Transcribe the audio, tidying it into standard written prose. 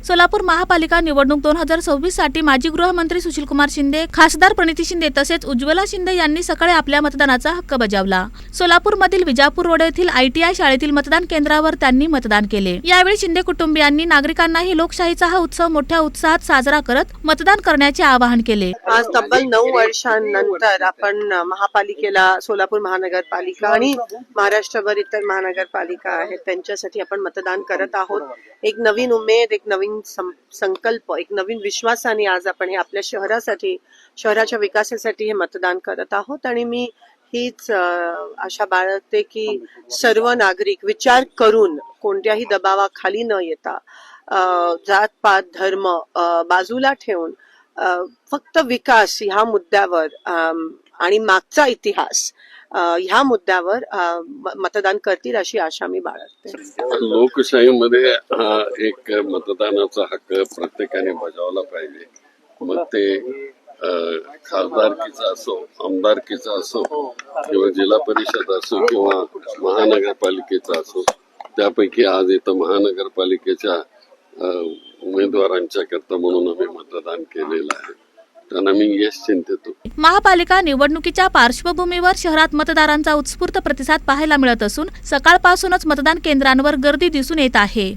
सोलापूर महापालिका निवडणूक 2026 साठी माजी गृहमंत्री सुशीलकुमार शिंदे, खासदार प्रणिती शिंदे तसेच उज्ज्वला शिंदे यांनी सकाळी आपल्या मतदानाचा हक्क बजावला। सोलापूरमधील विजापूर रोड येथील ITI शाळेतील मतदान केंद्रावर त्यांनी मतदान केले। यावेळी शिंदे कुटुंबियांनी नागरिकांनाही लोकशाहीचा हा उत्सव मोठ्या उत्साहात साजरा करत मतदान करण्याचे आवाहन केले। आज तब्बल 9 वर्षांनंतर आपण महापालिकेला, सोलापूर महानगरपालिका आणि महाराष्ट्रभर इतर महानगरपालिका आहेत त्यांच्यासाठी आपण मतदान करत आहोत। एक नवीन उमेद, एक नवीन संकल्प, एक नवीन विश्वासाने आज आपण हे आपल्या शहरासाठी, शहराच्या विकासासाठी हे मतदान करत आहोत। आणि मी हीच आशा बाळगते की सर्व नागरिक विचार करून, कोणत्याही दबावाखाली न येता, जात पात धर्म बाजूला ठेवून फक्त विकास ह्या मुद्द्यावर आणि मागचा इतिहास ह्या मुद्द्यावर मतदान करतील अशी आशा मी बाळगते। लोकशाहीमध्ये हा एक मतदानाचा हक्क प्रत्येकाने बजावला पाहिजे। मग ते खासदारकीचा असो, आमदारकीचा असो किंवा जिल्हा परिषद असो किंवा महानगरपालिकेचा असो। त्यापैकी आज इथं महानगरपालिकेच्या उमेदवारांच्या करता म्हणून आम्ही मतदान केलेलं आहे, त्यांना मी यश चिंतितो। महापालिका निवडणुकीच्या पार्श्वभूमीवर शहरात मतदारांचा उत्स्फूर्त प्रतिसाद पाहायला मिळत असून सकाळपासूनच मतदान केंद्रांवर गर्दी दिसून येत आहे।